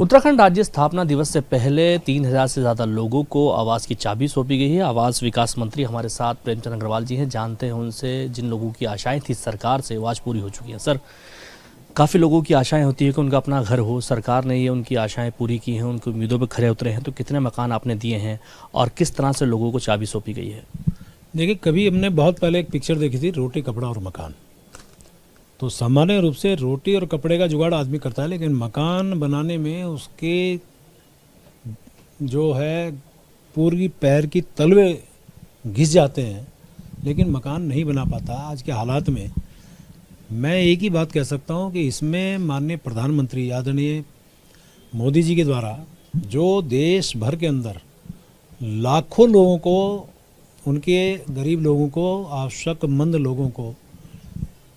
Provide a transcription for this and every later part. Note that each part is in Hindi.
उत्तराखंड राज्य स्थापना दिवस से पहले 3000 से ज़्यादा लोगों को आवास की चाबी सौंपी गई है। आवास विकास मंत्री हमारे साथ प्रेमचंद अग्रवाल जी हैं। जानते हैं उनसे जिन लोगों की आशाएं थी सरकार से वो आज पूरी हो चुकी हैं। सर, काफ़ी लोगों की आशाएं होती है कि उनका अपना घर हो, सरकार ने ये उनकी आशाएं पूरी की हैं, उनकी उम्मीदों पर खरे उतरे हैं। तो कितने मकान आपने दिए हैं और किस तरह से लोगों को चाबी सौंपी गई है? देखिए, कभी हमने बहुत पहले एक पिक्चर देखी थी, रोटी कपड़ा और मकान। तो सामान्य रूप से रोटी और कपड़े का जुगाड़ आदमी करता है, लेकिन मकान बनाने में उसके जो है पूरी पैर की तलवे घिस जाते हैं, लेकिन मकान नहीं बना पाता। आज के हालात में मैं एक ही बात कह सकता हूं कि इसमें माननीय प्रधानमंत्री आदरणीय मोदी जी के द्वारा जो देश भर के अंदर लाखों लोगों को, उनके गरीब लोगों को, आवश्यकमंद लोगों को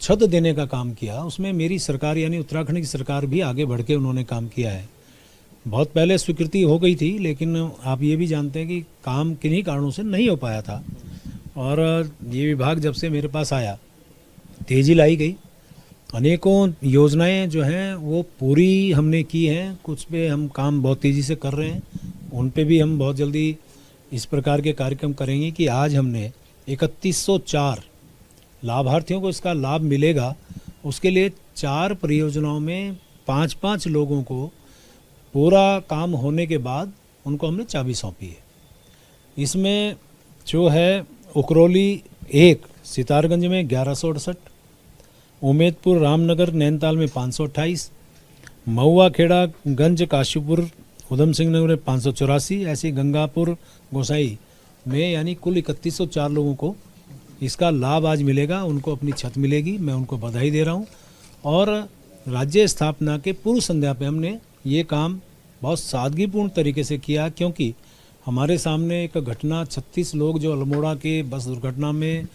छत देने का काम किया, उसमें मेरी सरकार यानी उत्तराखंड की सरकार भी आगे बढ़ के उन्होंने काम किया है। बहुत पहले स्वीकृति हो गई थी, लेकिन आप ये भी जानते हैं कि काम किन्हीं कारणों से नहीं हो पाया था। और ये विभाग जब से मेरे पास आया, तेज़ी लाई गई। अनेकों योजनाएं जो हैं वो पूरी हमने की हैं। कुछ पे हम काम बहुत तेज़ी से कर रहे हैं, उन पे भी हम बहुत जल्दी इस प्रकार के कार्यक्रम करेंगे कि आज हमने 3104 लाभार्थियों को इसका लाभ मिलेगा। उसके लिए 4 परियोजनाओं में 5-5 लोगों को पूरा काम होने के बाद उनको हमने चाबी सौंपी है। इसमें जो है उकरौली 1 सितारगंज में 1168, उमेदपुर रामनगर नैनीताल में 528, महुआ खेड़ा गंज काशीपुर उधम सिंह नगर में 584, ऐसे गंगापुर गोसाई में यानी कुल 3104 लोगों को इसका लाभ आज मिलेगा। उनको अपनी छत मिलेगी, मैं उनको बधाई दे रहा हूँ। और राज्य स्थापना के पूर्व संध्या पे हमने ये काम बहुत सादगीपूर्ण तरीके से किया, क्योंकि हमारे सामने एक घटना 36 लोग जो अल्मोड़ा के बस दुर्घटना में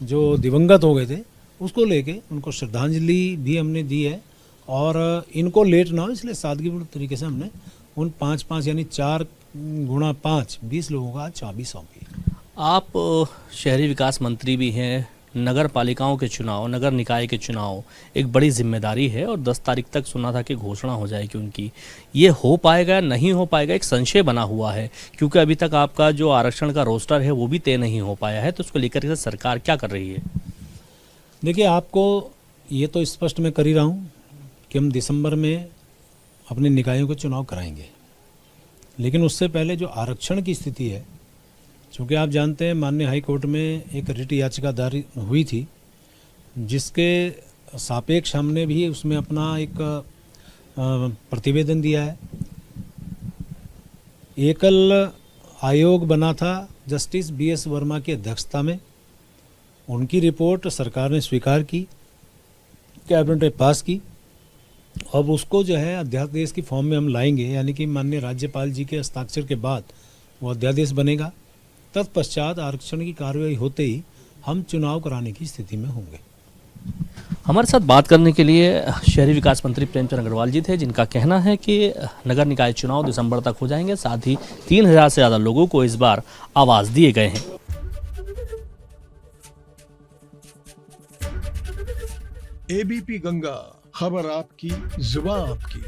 जो दिवंगत हो गए थे, उसको लेके उनको श्रद्धांजलि भी हमने दी है। और इनको लेट ना हो इसलिए सादगीपूर्ण तरीके से हमने उन 5-5 यानी 4 गुणा 5 20 लोगों का चाबी सौंपी। आप शहरी विकास मंत्री भी हैं। नगर पालिकाओं के चुनाव, नगर निकाय के चुनाव एक बड़ी जिम्मेदारी है और 10 तारीख तक सुना था कि घोषणा हो जाएगी उनकी। ये हो पाएगा नहीं हो पाएगा, एक संशय बना हुआ है, क्योंकि अभी तक आपका जो आरक्षण का रोस्टर है वो भी तय नहीं हो पाया है। तो उसको लेकर के सरकार क्या कर रही है? देखिए, आपको ये तो स्पष्ट मैं कर ही रहा हूँ कि हम दिसंबर में अपने निकायों के चुनाव कराएंगे, लेकिन उससे पहले जो आरक्षण की स्थिति है, चूँकि आप जानते हैं माननीय हाई कोर्ट में एक रिट याचिका दायर हुई थी, जिसके सापेक्ष हमने भी उसमें अपना एक प्रतिवेदन दिया है। एकल आयोग बना था जस्टिस BS वर्मा की अध्यक्षता में, उनकी रिपोर्ट सरकार ने स्वीकार की, कैबिनेट ने पास की। अब उसको जो है अध्यादेश की फॉर्म में हम लाएंगे, यानी कि माननीय राज्यपाल जी के हस्ताक्षर के बाद वो अध्यादेश बनेगा। तत्पश्चात आरक्षण की कार्रवाई होते ही हम चुनाव कराने की स्थिति में होंगे। हमारे साथ बात करने के लिए शहरी विकास मंत्री प्रेमचंद अग्रवाल जी थे, जिनका कहना है कि नगर निकाय चुनाव दिसंबर तक हो जाएंगे। साथ ही 3000 से ज़्यादा लोगों को इस बार आवास दिए गए हैं। ABP गंगा, खबर आपकी, जुबान आपकी।